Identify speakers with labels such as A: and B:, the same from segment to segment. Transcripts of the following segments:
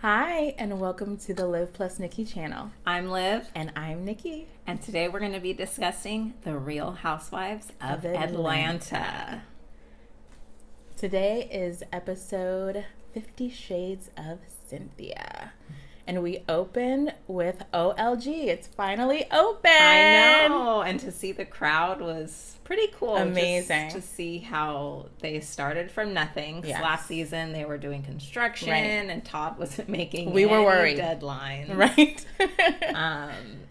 A: Hi, and welcome to the Liv plus Nickii channel.
B: I'm Liv.
A: And I'm Nickii.
B: And today we're going to be discussing the Real Housewives of Atlanta.
A: Today is episode 50 Shades of Cynthia. And we open with OLG. It's finally open.
B: I know. And to see the crowd was pretty cool.
A: Amazing.
B: Just to see how they started from nothing.
A: Yes.
B: Last season they were doing construction and Todd wasn't making
A: We were worried.
B: deadlines.
A: Right.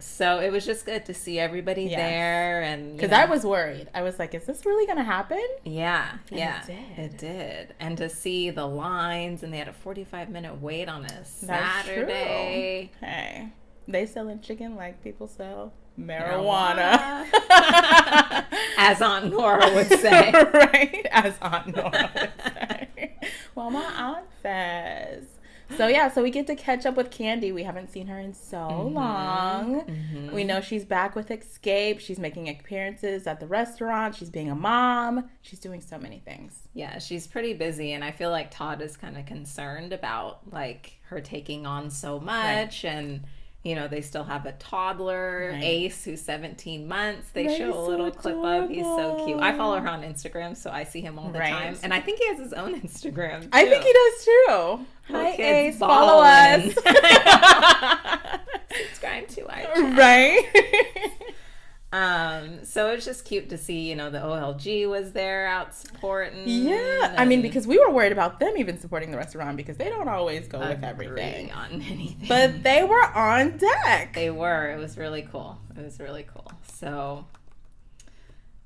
B: So it was just good to see everybody there. And
A: because I was worried. I was like, is this really going to happen?
B: Yeah.
A: And
B: yeah.
A: It
B: did. And to see the lines, and they had a 45-minute wait on a Saturday.
A: Hey, they selling chicken like people sell marijuana.
B: As Aunt Nora would say.
A: Right? As Aunt Nora would say. Well, my aunt says. So we get to catch up with Candy. We haven't seen her in so long. Mm-hmm. We know she's back with Escape. She's making appearances at the restaurant. She's being a mom. She's doing so many things.
B: Yeah, she's pretty busy, and I feel like Todd is kind of concerned about like her taking on so much, and you know, they still have a toddler, Ace, who's 17 months. They show a little clip of. He's so cute. I follow her on Instagram, so I see him all the time. And I think he has his own Instagram, too.
A: I think he does, too. Hi, Ace. Follow us.
B: Subscribe to our channel.
A: Right?
B: So it's just cute to see, you know, the OLG was there out supporting.
A: Yeah. I mean, because we were worried about them even supporting the restaurant because they don't always go with everything.
B: On anything.
A: But they were on deck.
B: They were. It was really cool. So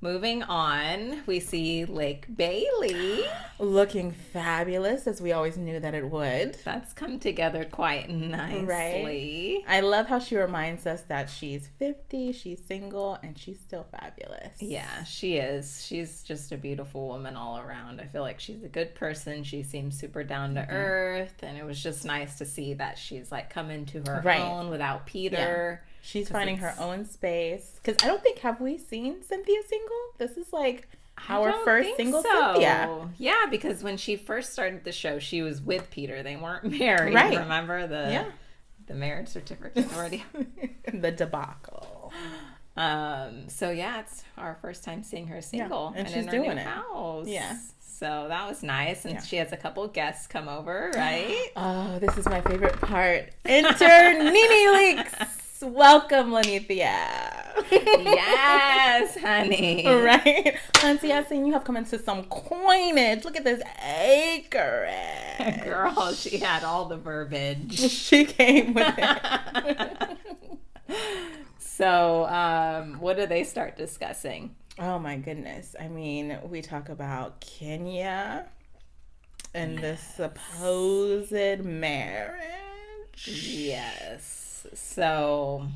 B: moving on, we see Lake Bailey.
A: Looking fabulous, as we always knew that it would.
B: That's come together quite nicely.
A: Right. I love how she reminds us that she's 50, she's single, and she's still fabulous.
B: Yeah, she is. She's just a beautiful woman all around. I feel like she's a good person. She seems super down to earth, and it was just nice to see that she's like come into her own without Peter.
A: Yeah. She's finding her own space. Because I don't think, have we seen Cynthia single? This is like our first single Cynthia.
B: Yeah, because when she first started the show, she was with Peter. They weren't married.
A: Right.
B: Remember the marriage certificate already?
A: The debacle.
B: So yeah, it's our first time seeing her single.
A: And she's
B: in her
A: doing
B: new
A: it.
B: House.
A: Yeah.
B: So that was nice. And she has a couple of guests come over, right?
A: Oh, this is my favorite part. Enter Nene Leaks. Welcome, Livnickii.
B: Yes, honey.
A: Right? Auntie, I've seen you have come into some coinage. Look at this acreage.
B: Girl, she had all the verbiage.
A: She came with it.
B: So, what do they start discussing?
A: Oh, my goodness. I mean, we talk about Kenya and this supposed marriage.
B: Yes. So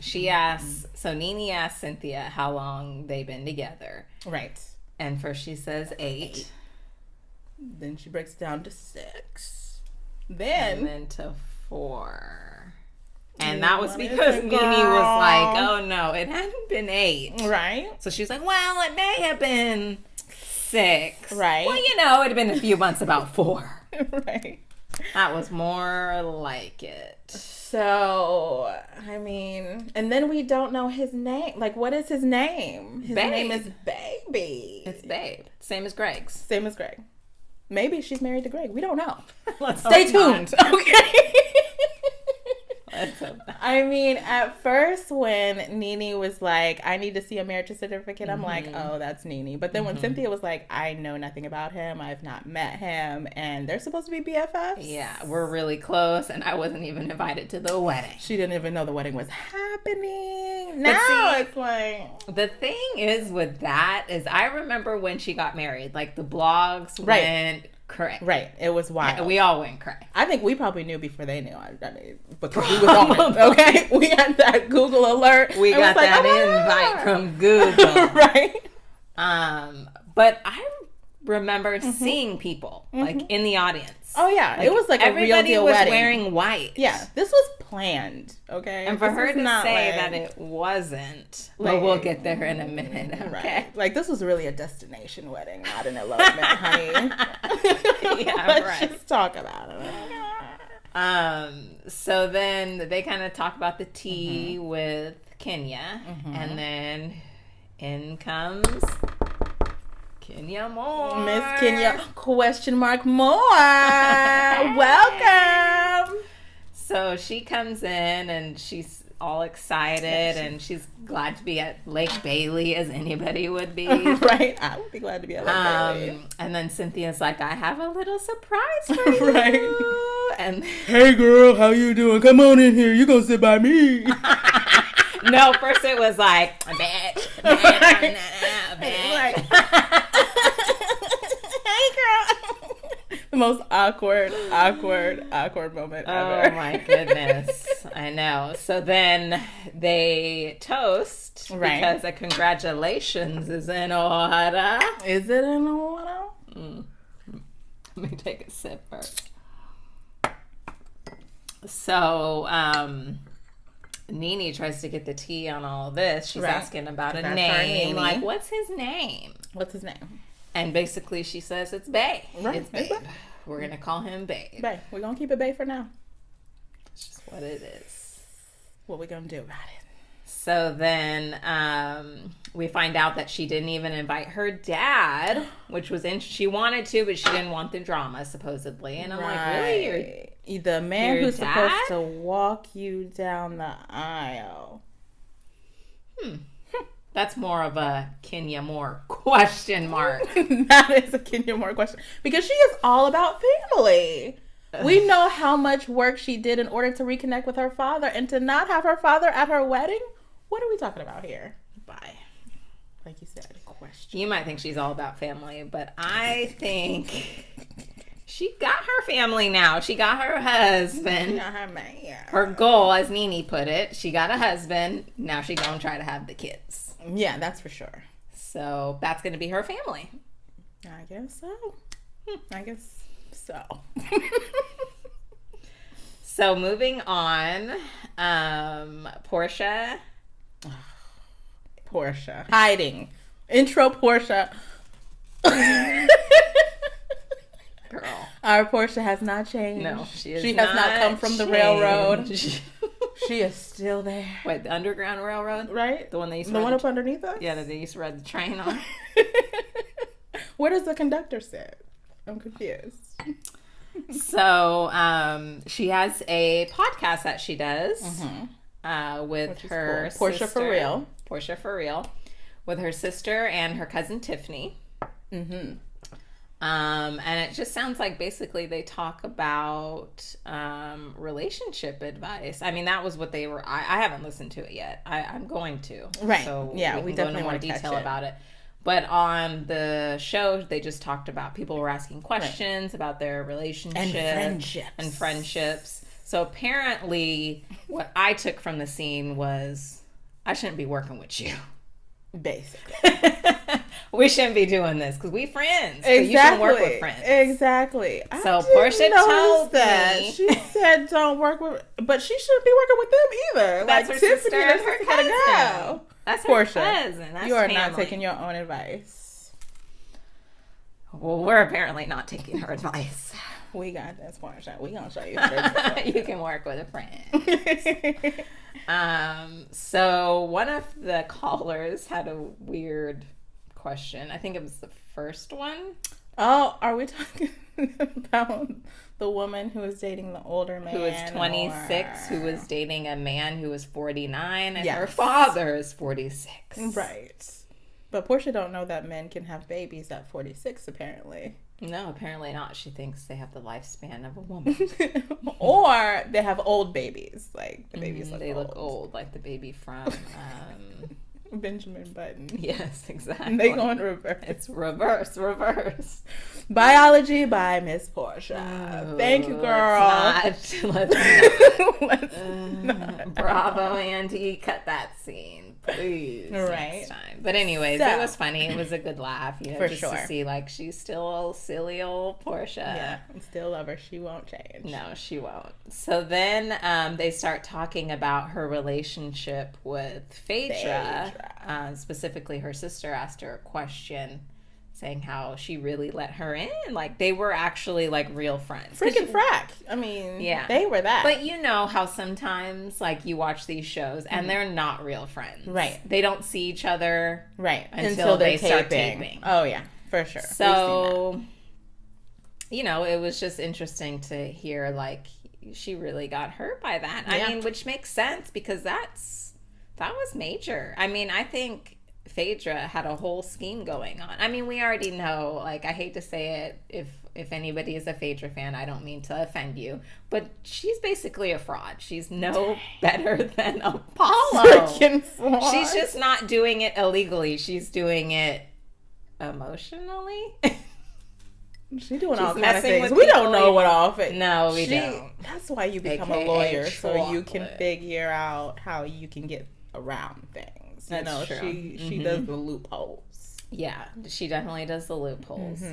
B: she asks, Nene asks Cynthia how long they've been together.
A: Right.
B: And first she says 8.
A: Then she breaks it down to 6. Then
B: to 4. And that was because Nene was like, oh no, it hadn't been 8.
A: Right.
B: So she's like, well, it may have been 6.
A: Right.
B: Well, you know, it had been a few months about 4.
A: Right.
B: That was more like it.
A: So, I mean, and then we don't know his name. Like, what is his name? His name is Baby.
B: It's Babe. Same as Greg's.
A: Same as Greg. Maybe she's married to Greg. We don't know.
B: Let's
A: Stay tuned. Okay.
B: Let's hope not.
A: I mean, at first when Nene was like, I need to see a marriage certificate, I'm like, oh, that's Nene. But then when Cynthia was like, I know nothing about him, I've not met him, and they're supposed to be BFFs.
B: Yeah, we're really close, and I wasn't even invited to the wedding.
A: She didn't even know the wedding was happening. Now it's like...
B: The thing is with that is I remember when she got married, like the blogs went cray.
A: Right. It was wild.
B: We all went cray.
A: I think we probably knew before they knew. I mean, because we was on it, okay? We had that Google alert.
B: We got that invite from Google.
A: Right.
B: But I remember seeing people like in the audience.
A: Oh yeah, like, it was like a real deal wedding.
B: Everybody was wearing white.
A: Yeah, this was planned. Okay,
B: and for her to say
A: like,
B: that it wasn't, well, we'll get there in a minute. Okay,
A: right. Like this was really a destination wedding, not an elopement, honey.
B: Yeah,
A: Let's
B: right.
A: just talk about it.
B: So then they kind of talk about the tea with Kenya, and then in comes Kenya Moore.
A: Miss Kenya, question mark Moore. Welcome.
B: So she comes in and she's all excited and she's glad to be at Lake Bailey as anybody would be.
A: Right. I would be glad to be at Lake Bailey.
B: And then Cynthia's like, I have a little surprise for you.
A: Right.
B: And
A: hey girl, how you doing? Come on in here. You gonna sit by me.
B: No, first it was like, bitch. Bitch.
A: Like, hey girl. The most awkward moment ever.
B: Oh my goodness. I know. So then they toast because a congratulations is in order.
A: Is it in order?
B: Let me take a sip first. So, Nene tries to get the tea on all this. She's asking about a name. Like, what's his name?
A: What's his name?
B: And basically she says it's Bae.
A: Right.
B: It's Bae. We're going to call him Bae.
A: Bae. We're going to keep it Bae for now.
B: It's just what it is.
A: What we going to do about it?
B: So then we find out that she didn't even invite her dad, which was she wanted to, but she didn't want the drama, supposedly. And I'm like, really?
A: The man who's supposed to walk you down the aisle.
B: That's more of a Kenya Moore question mark.
A: That is a Kenya Moore question. Because she is all about family. We know how much work she did in order to reconnect with her father, and to not have her father at her wedding. What are we talking about here?
B: Bye.
A: Like you said, question.
B: You might think she's all about family, but I think she got her family now. She got her husband.
A: She got her man.
B: Her goal, as Nene put it, she got a husband. Now she gonna try to have the kids.
A: Yeah, that's for sure.
B: So that's gonna be her family.
A: I guess so. I guess so.
B: So moving on, Porsha
A: hiding. Intro Porsha.
B: Girl.
A: Our Porsha has not changed.
B: No, she has
A: not come from the railroad. She is still there.
B: Wait, the Underground Railroad?
A: Right?
B: The one they used to
A: the one up underneath us?
B: Yeah, that they used to ride the train on.
A: Where does the conductor sit? I'm confused.
B: So, she has a podcast that she does with her
A: Porsha for Real.
B: Porsha for Real. With her sister and her cousin Tiffany. And it just sounds like basically they talk about relationship advice. I mean, that was what they were. I haven't listened to it yet. I'm going to.
A: Right.
B: So
A: yeah,
B: we definitely want to detail about it. But on the show, they just talked about people were asking questions about their relationship and friendships. So apparently, what I took from the scene was, I shouldn't be working with you.
A: Basically.
B: We shouldn't be doing this because we friends. Exactly. You shouldn't work with friends.
A: Exactly.
B: So Porsha told
A: that.
B: me.
A: She said don't work with, but she shouldn't be working with them either.
B: That's
A: like
B: her
A: Tiffany,
B: sister and her cousin.
A: Go.
B: That's her
A: Porsha,
B: cousin. That's
A: you are
B: family.
A: not taking your own advice.
B: Well, we're apparently not taking her advice.
A: We got this, Porsha. We gonna show you.
B: You can work with a friend. So one of the callers had a weird question. I think it was the first one.
A: Oh, are we talking about the woman who was dating the older man?
B: Who was 26, who was dating a man who was 49, and her father is 46.
A: Right. But Porsha don't know that men can have babies at 46, apparently.
B: No, apparently not. She thinks they have the lifespan of a woman.
A: Or they have old babies. Like, the babies
B: look old, like the baby from...
A: Benjamin Button.
B: Yes, exactly.
A: They go in reverse.
B: It's reverse.
A: Biology by Miss Porsha. Oh, thank you, girl. Let's not.
B: Bravo, Auntie. Cut that scene, please. Next time. But anyways, it was funny. It was a good laugh,
A: for
B: just
A: sure.
B: To see like she's still silly old Porsha.
A: Yeah, I still love her. She won't change.
B: No, she won't. So then they start talking about her relationship with Phaedra. Specifically, her sister asked her a question. saying how she really let her in. Like, they were actually, like, real friends.
A: Freaking frack. I mean, they were that.
B: But you know how sometimes, like, you watch these shows and they're not real friends.
A: Right.
B: They don't see each other.
A: Right.
B: Until they start taping.
A: Oh, yeah. For sure.
B: So, you know, it was just interesting to hear, like, she really got hurt by that. I mean, which makes sense because that was major. I mean, I think Phaedra had a whole scheme going on. I mean, we already know, like, I hate to say it, if anybody is a Phaedra fan, I don't mean to offend you, but she's basically a fraud. She's no better than Apollo.
A: Freaking fraud.
B: She's just not doing it illegally. She's doing it emotionally.
A: She's doing all kinds of things. We don't know what all of it.
B: No, we don't.
A: That's why you become a lawyer, so you can figure out how you can get around things. You know,
B: true.
A: She does the loopholes.
B: Yeah, she definitely does the loopholes.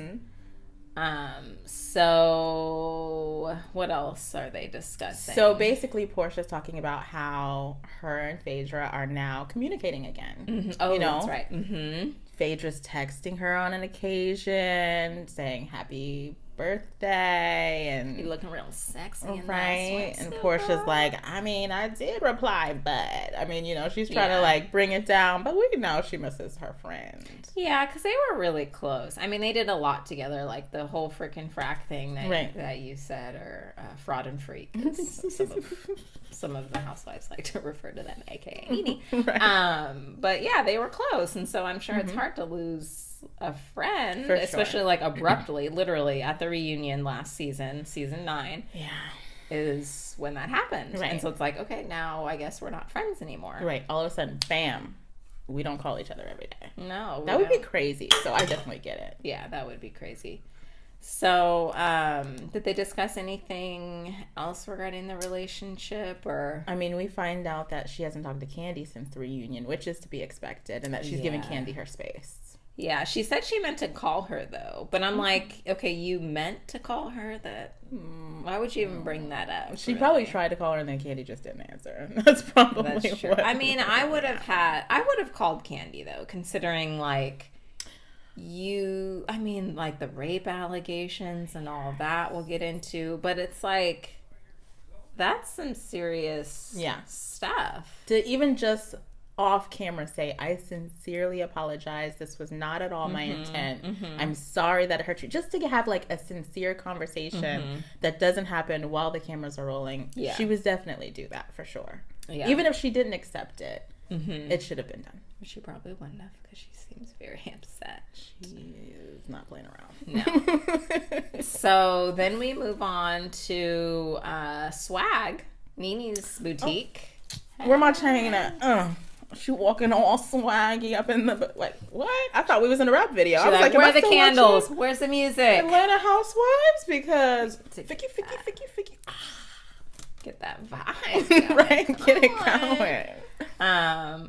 B: So what else are they discussing?
A: So basically, Portia's talking about how her and Phaedra are now communicating again.
B: Oh,
A: you know?
B: that's right.
A: Phaedra's texting her on an occasion, saying happy birthday, and
B: you're looking real sexy,
A: right? And Portia's like, I mean, I did reply, but I mean, you know, she's trying to like bring it down, but we know she misses her friend.
B: Yeah, because they were really close. I mean, they did a lot together, like the whole freaking frack thing that you said, or fraud and freak. Some of the housewives like to refer to them, aka Nene. But yeah, they were close, and so I'm sure it's hard to lose a friend, especially like abruptly, literally at the reunion last season 9 is when that happened, and so it's like, okay, now I guess we're not friends anymore,
A: all of a sudden, bam, we don't call each other every day.
B: No,
A: that would be crazy. So I definitely get it.
B: Yeah, that would be crazy. So did they discuss anything else regarding the relationship? Or
A: I mean, we find out that she hasn't talked to Candy since the reunion, which is to be expected, and that she's giving Candy her space.
B: Yeah, she said she meant to call her, though. But I'm like, okay, you meant to call her? Why would you even bring that up?
A: She probably tried to call her, and then Candy just didn't answer. That's probably
B: true.
A: What
B: I mean, I would have called Candy, though, considering, like, like, the rape allegations and all of that we'll get into. But it's like, that's some serious stuff.
A: To even just off camera say, I sincerely apologize, this was not at all my intent, I'm sorry that it hurt you, just to have like a sincere conversation that doesn't happen while the cameras are rolling. She was definitely do that for sure. Even if she didn't accept it, it should have been done.
B: She probably wouldn't have, because she seems very upset.
A: She is not playing around.
B: No. So then we move on to Swag, Nene's boutique.
A: Where my chain at? She walking all swaggy up in the, like, what? I thought we was in a rap video. I was like,
B: where are the candles? Where's the music?
A: Atlanta Housewives, because Ficky.
B: Get that vibe.
A: Right, get it going.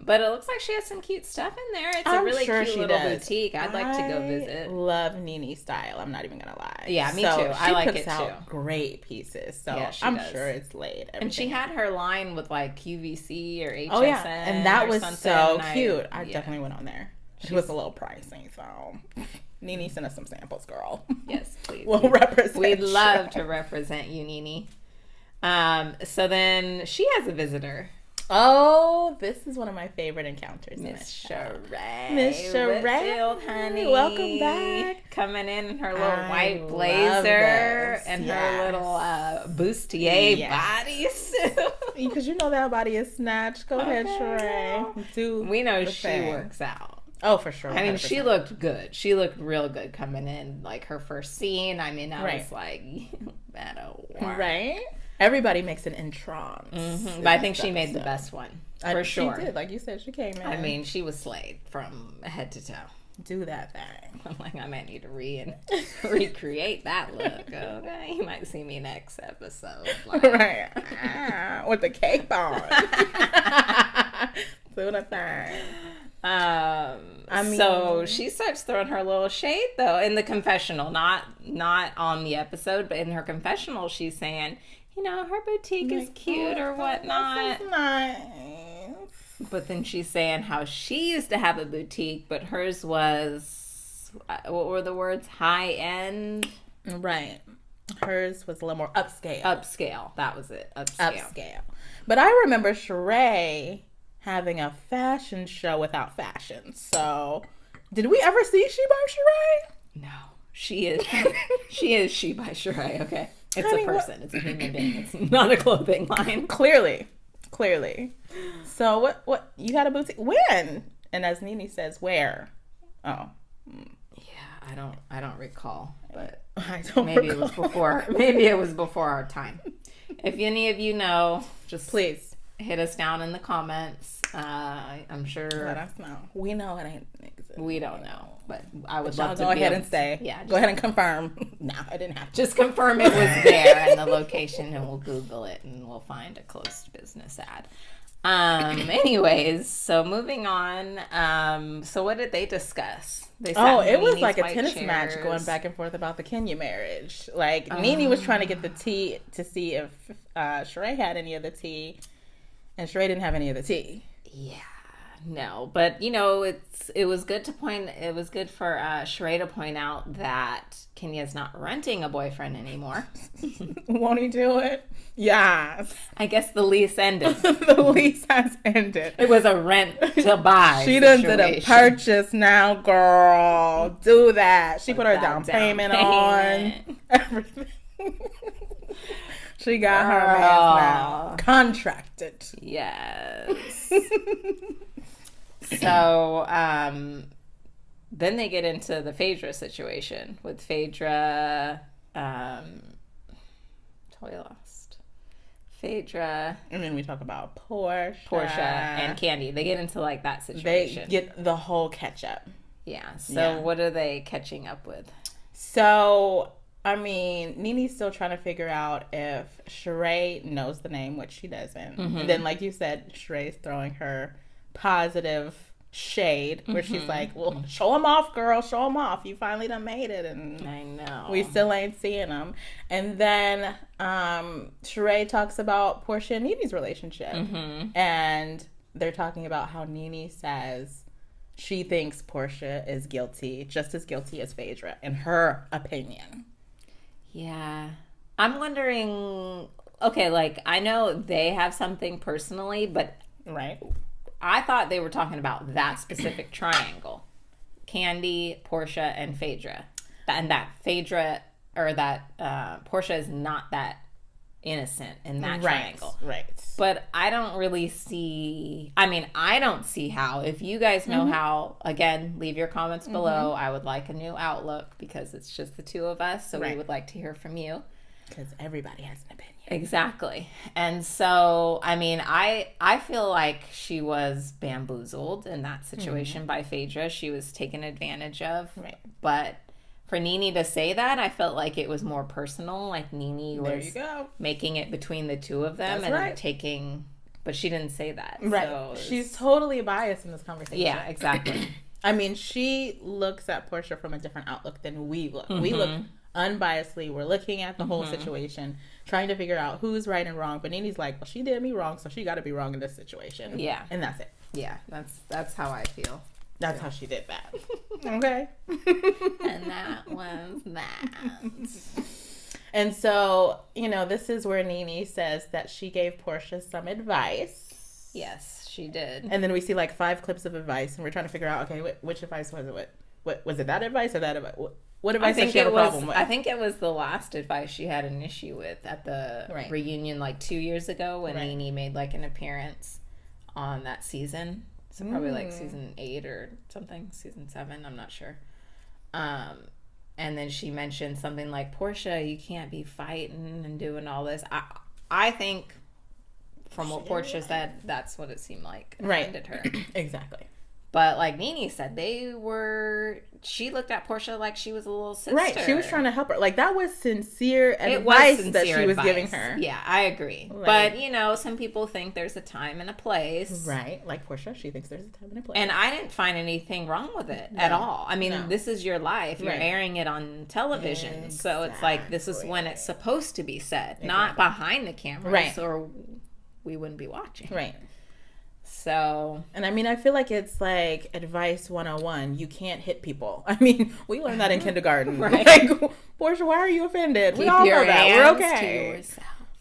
B: But it looks like she has some cute stuff in there. It's a really cute little boutique. I'd like to go visit.
A: Love Nene style. I'm not even gonna lie.
B: Yeah, me too. I like it too.
A: Great pieces. So I'm sure it's laid.
B: And she had her line with like QVC or HSN.
A: Oh yeah, and that was so cute. I definitely went on there. It was a little pricey, so Nene, send us some samples, girl.
B: Yes, please.
A: We'll represent.
B: We'd love to represent you, Nene. So then she has a visitor.
A: Oh, this is one of my favorite encounters.
B: Miss Sheree.
A: Miss Sheree.
B: Whitfield, honey.
A: Welcome back.
B: Coming in her little white blazer and her little bustier bodysuit.
A: Because you know that body is snatched. Go ahead, Sheree.
B: We know she works out.
A: Oh, for sure. 100%.
B: I mean, she looked good. She looked real good coming in. Like her first scene. I mean, I was like, you better work.
A: Right? Everybody makes an entrance.
B: But I think she made the best one. For sure.
A: She did. Like you said, she came in.
B: I mean, she was slayed from head to toe.
A: Do that thing.
B: I'm like, I might need to recreate that look. Okay, you might see me next episode. Like.
A: Right. With the cake on. Do the thing.
B: I mean, so she starts throwing her little shade though in the confessional, not on the episode, but in her confessional, she's saying, you know, her boutique is cute or whatnot.
A: This is nice.
B: But then she's saying how she used to have a boutique, but hers was what were the words? High end?
A: Right. Hers was a little more upscale.
B: Upscale. That was it. Upscale.
A: But I remember Sheree having a fashion show without fashion. So, did we ever see She by Sheree?
B: No. She is She by Sheree. Okay. It's a person. It's a human being. It's not a clothing line.
A: Clearly. So, what you had a boutique? When? And as Nene says, where? Oh.
B: Yeah, I don't recall, but
A: maybe
B: it was before our time. If any of you know, just
A: please
B: hit us down in the comments. I'm sure.
A: Let us know. We know it ain't exist.
B: We don't know, but I would love to
A: go ahead and say.
B: Yeah,
A: go ahead and confirm. No, I didn't have to.
B: Just confirm it was there and the location, and we'll Google it and we'll find a closed business ad. Anyways, so moving on. So what did they discuss?
A: It was like a tennis match going back and forth about the Kenya marriage. Like Nene was trying to get the tea to see if Sheree had any of the tea, and Sheree didn't have any of the tea.
B: Yeah, no, but it was good for Sheree to point out that Kenya's not renting a boyfriend anymore.
A: Won't he do it? Yes.
B: I guess the lease ended.
A: The lease has ended.
B: It was a rent to buy.
A: She done did a purchase now, girl. Do that. She put her down payment on everything. She got her man now contracted.
B: Yes. So, then they get into the Phaedra situation with Phaedra. Totally lost. Phaedra.
A: And then we talk about Porsha
B: and Candy. They get into like that situation.
A: They get the whole catch up.
B: Yeah. So what are they catching up with?
A: So, I mean, Nene's still trying to figure out if Sheree knows the name, which she doesn't. Mm-hmm. And then, like you said, Sheree's throwing her positive shade where she's like, well, show them off, girl, show them off, you finally done made it, and
B: I know
A: we still ain't seeing them. And then Sheree talks about Porsha and Nene's relationship, and they're talking about how Nene says she thinks Porsha is guilty, just as guilty as Phaedra, in her opinion.
B: Yeah, I'm wondering, okay, like I know they have something personally, but
A: right,
B: I thought they were talking about that specific triangle. Candy, Porsha, and Phaedra. And that Phaedra, or that Porsha is not that innocent in that triangle.
A: Right.
B: But I don't really see, I don't see how. If you guys know how, again, leave your comments below. I would like a new outlook because it's just the two of us. So we would like to hear from you.
A: Because everybody has an opinion.
B: Exactly. And so, I feel like she was bamboozled in that situation by Phaedra. She was taken advantage of. Right. But for Nene to say that, I felt like it was more personal. Like Nene was making it between the two of them taking, but she didn't say that.
A: Right.
B: So
A: she's totally biased in this conversation.
B: Yeah, exactly.
A: She looks at Porsha from a different outlook than we look. We look unbiasedly. We're looking at the whole situation, trying to figure out who's right and wrong. But Nene's like, well, she did me wrong, so she got to be wrong in this situation. Yeah. And that's it.
B: Yeah, that's how I feel.
A: That's how she did that. Okay.
B: And that was that.
A: And so, this is where Nene says that she gave Porsha some advice.
B: Yes, she did.
A: And then we see like 5 clips of advice, and we're trying to figure out, okay, which advice was it? What was it, that advice or that advice? What advice did she have a problem with?
B: I think it was the last advice she had an issue with at the reunion like 2 years ago when Nene made like an appearance on that season. So probably like season 8 or something, season 7, I'm not sure. And then she mentioned something like, Porsha, you can't be fighting and doing all this. I think from what Porsha said, that's what it seemed like offended her.
A: Exactly.
B: But like Nene said, she looked at Porsha like she was a little sister.
A: Right. She was trying to help her. Like that was sincere advice that she was giving her.
B: Yeah, I agree. Right. But, some people think there's a time and a place.
A: Right. Like Porsha, she thinks there's a time and a place.
B: And I didn't find anything wrong with it at all. This is your life. You're airing it on television. Exactly. So it's like, this is when it's supposed to be said, not behind the cameras or we wouldn't be watching.
A: Right.
B: So,
A: and I mean, I feel like it's like advice 101. You can't hit people. I mean, we learned that in kindergarten.
B: Right.
A: Like, Porsha, why are you offended? We all know that. We're okay.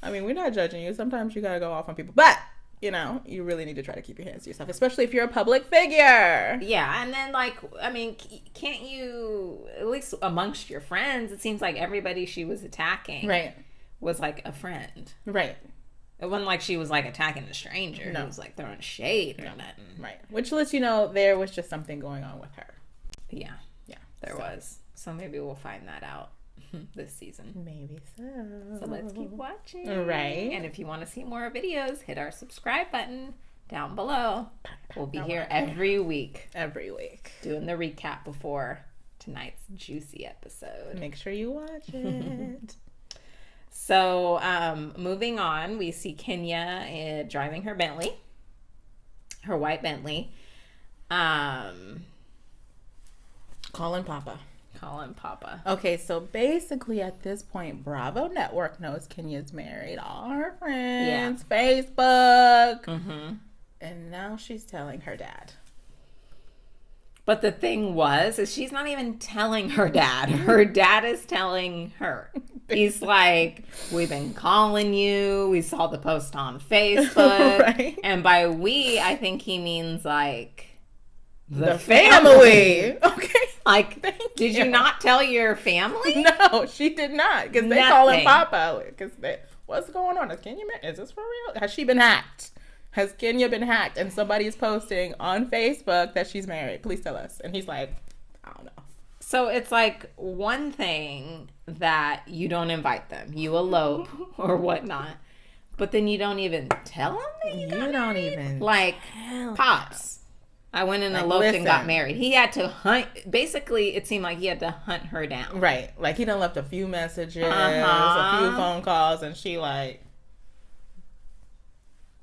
A: I mean, we're not judging you. Sometimes you got to go off on people. But, you know, you really need to try to keep your hands to yourself, especially if you're a public figure.
B: Yeah. And then, like, I mean, can't you, at least amongst your friends, it seems like everybody she was attacking was like a friend.
A: Right.
B: It wasn't like she was like attacking a stranger.
A: No.
B: It was like throwing shade or nothing.
A: Right. Which lets you know there was just something going on with her.
B: Yeah. Yeah. There was. So maybe we'll find that out this season.
A: Maybe so.
B: So let's keep watching.
A: Right.
B: And if you want to see more videos, hit our subscribe button down below. We'll be here every week.
A: Every week.
B: Doing the recap before tonight's juicy episode.
A: Make sure you watch it.
B: So, moving on, we see Kenya driving her Bentley, her white Bentley.
A: Calling Papa. Okay, so basically at this point, Bravo Network knows Kenya's married. All her friends, Facebook. Mm-hmm. And now she's telling her dad.
B: But the thing is she's not even telling her dad. Her dad is telling her. He's like, we've been calling you. We saw the post on Facebook. Right. And by we, I think he means like the family.
A: Okay.
B: Like, did you not tell your family?
A: No, she did not. Because they call him Papa. What's going on? Is this for real? Has she been hacked? Has Kenya been hacked? And somebody's posting on Facebook that she's married. Please tell us. And he's like, I don't know.
B: So it's like one thing that you don't invite them. You elope or whatnot. But then you don't even tell them that you don't even. Like, Pops. I went and eloped and got married. He had to hunt. Basically, it seemed like he had to hunt her down.
A: Right. Like, he done left a few messages, a few phone calls, and she like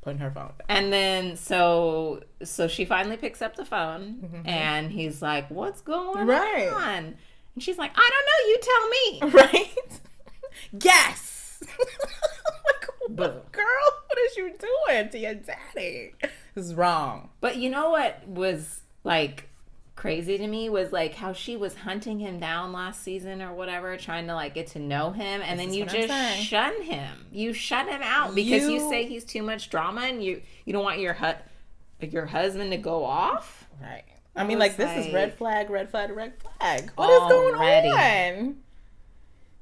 A: putting her phone down.
B: And then so she finally picks up the phone, and he's like, "What's going on?" And she's like, "I don't know. You tell me."
A: Right? Yes. Like, girl, what is you doing to your daddy? This is wrong.
B: But you know what was like crazy to me was like how she was hunting him down last season or whatever, trying to like get to know him, and then you just shun him. You shut him out because you say he's too much drama, and you don't want your husband to go off.
A: Right. I mean, like, this is red flag, red flag, red flag. What is going on?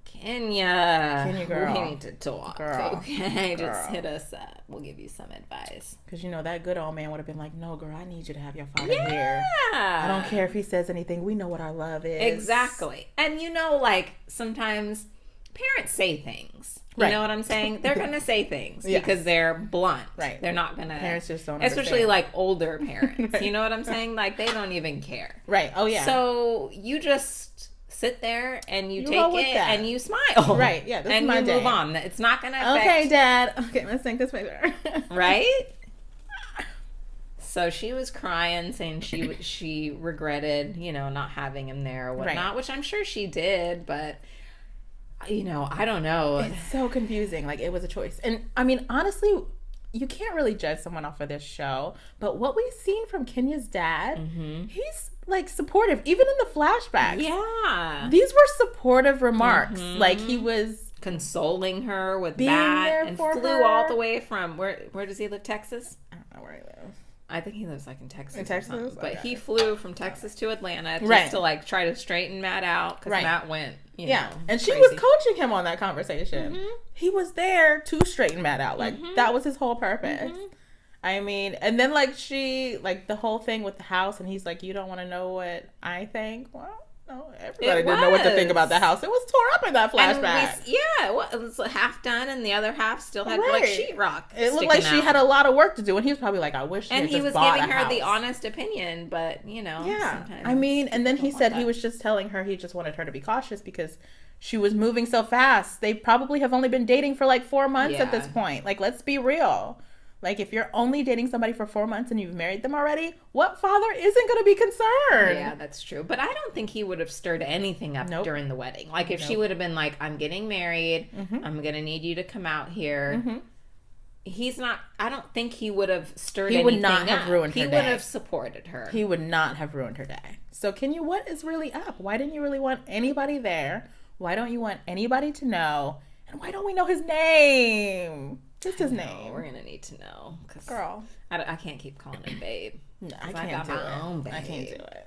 B: Kenya
A: girl.
B: We need to talk.
A: Girl.
B: Okay, just hit us up. We'll give you some advice.
A: Because, you know, that good old man would have been like, no, girl, I need you to have your father here. I don't care if he says anything. We know what our love is.
B: Exactly. And, you know, like, sometimes parents say things. You know what I'm saying? They're going to say things because they're blunt.
A: Right.
B: They're not going to.
A: Parents just don't
B: Especially,
A: understand.
B: like, older parents. You know what I'm saying? Like, they don't even care.
A: Right. Oh, yeah.
B: So, you just sit there and you take it and you smile.
A: Right. Yeah. This
B: and
A: is my
B: you
A: day.
B: move on. It's not going to affect.
A: Okay, Dad. Okay, let's take this picture.
B: Right? So she was crying, saying she regretted, you know, not having him there or whatnot, which I'm sure she did, but, you know, I don't know.
A: It's so confusing. Like, it was a choice. And, I mean, honestly, you can't really judge someone off of this show, but what we've seen from Kenya's dad, he's like supportive, even in the flashbacks.
B: Yeah.
A: These were supportive remarks. Like, he was
B: consoling her with
A: being
B: that
A: there
B: and
A: for
B: flew
A: her.
B: all the way from where does he live? Texas?
A: I don't know where he lives.
B: I think he lives like in Texas.
A: In Texas?
B: But he flew from Texas to Atlanta just to like try to straighten Matt out because Matt went, you know,
A: and she
B: crazy.
A: was coaching him on that conversation. He was there to straighten Matt out. Like, that was his whole purpose. I mean, and then like the whole thing with the house, and he's like, you don't want to know what I think? Well, no, everybody didn't know what to think about the house. It was tore up in that flashback.
B: It was half done, and the other half still had like sheetrock.
A: It looked like she had a lot of work to do, and he was probably like, I wish.
B: And he was giving her the honest opinion, but you know,
A: I mean, and then he said he was just telling her he just wanted her to be cautious because she was moving so fast. They probably have only been dating for like 4 months at this point. Like, let's be real. Like, if you're only dating somebody for 4 months and you've married them already, what father isn't going to be concerned?
B: Yeah, that's true. But I don't think he would have stirred anything up during the wedding. Like, if she would have been like, I'm getting married, I'm going to need you to come out here. he's not. I don't think he would have stirred.
A: He would not have
B: up.
A: ruined her day.
B: He would have supported her.
A: He would not have ruined her day. So Kenya, what is really up? Why didn't you really want anybody there? Why don't you want anybody to know? And why don't we know his name? Just his name.
B: We're gonna need to know.
A: Girl,
B: I can't keep calling him babe.
A: No, I can't do it. I can't do it.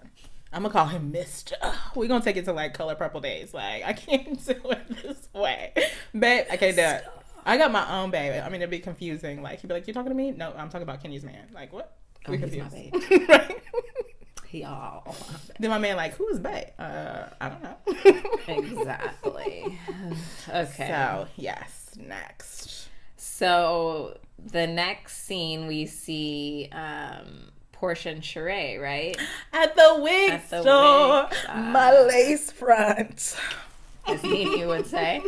A: I'm gonna call him Mr. We're gonna take it to like Color Purple days. Like, I can't do it this way. Babe, I can't do it. I got my own babe. I mean, it'd be confusing. Like, he'd be like, "You talking to me?" No, I'm talking about Kenya's man. Like, what?
B: We confused. My babe.
A: Right?
B: Y'all.
A: Then my man like, "Who's babe?" I don't know.
B: Exactly. Okay.
A: So, yes. Next.
B: So, the next scene we see Porsha and Sheree, right?
A: At the wig store. My lace front.
B: As Nene would say.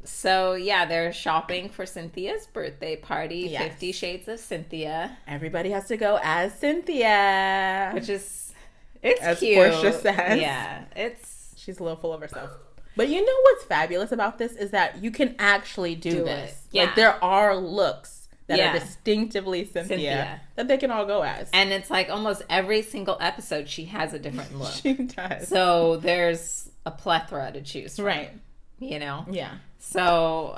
B: So yeah, they're shopping for Cynthia's birthday party. Yes. 50 Shades of Cynthia.
A: Everybody has to go as Cynthia,
B: which is
A: as
B: cute.
A: Porsha says.
B: Yeah, she's
A: a little full of herself. But you know what's fabulous about this is that you can actually do this.
B: Yeah.
A: Like, there are looks that are distinctively Cynthia that they can all go as.
B: And it's like almost every single episode she has a different look.
A: She does.
B: So there's a plethora to choose from.
A: Right.
B: You know?
A: Yeah.
B: So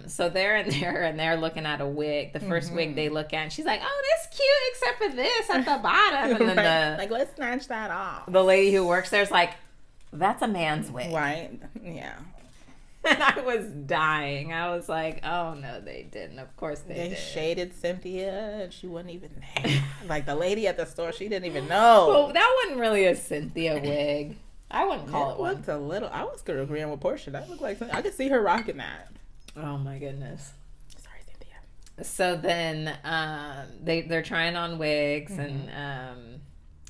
B: so they're in there and they're looking at a wig. The first wig they look at, and she's like, "Oh, that's cute, except for this at the bottom." And then
A: like, let's snatch that off.
B: The lady who works there's like, "That's a man's wig."
A: Right. Yeah.
B: And I was dying. I was like, "Oh no, they didn't. Of course they did."
A: They shaded Cynthia, and she wasn't even there. Like, the lady at the store, she didn't even know.
B: Well, that wasn't really a Cynthia wig. I wouldn't call it one.
A: Looked a little. I was agreeing with Porsha. That looked like I could see her rocking that.
B: Oh my goodness.
A: Sorry, Cynthia.
B: So then they're trying on wigs, and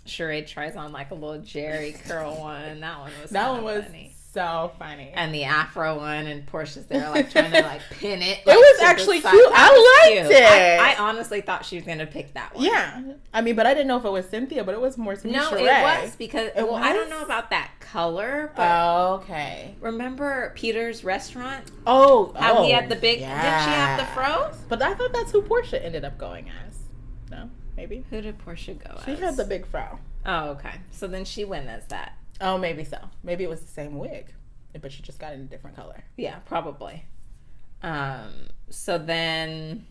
B: Sheree tries on like a little Jerry curl one. That one was funny.
A: So funny.
B: And the afro one, and Portia's there like trying to like pin it.
A: Like, it was actually cute. I liked it.
B: I honestly thought she was gonna pick that one.
A: Yeah. I mean, but I didn't know if it was Cynthia, but it was more Sheree.
B: No, it was because I don't know about that color, but
A: okay.
B: Remember Peter's restaurant?
A: How
B: he had the big did she have the fro?
A: But I thought that's who Porsha ended up going as. No? Maybe?
B: Who did Porsha go as?
A: She had the big fro.
B: Oh, okay. So then she went as that.
A: Oh, maybe so. Maybe it was the same wig, but she just got it in a different color.
B: Yeah, probably. So then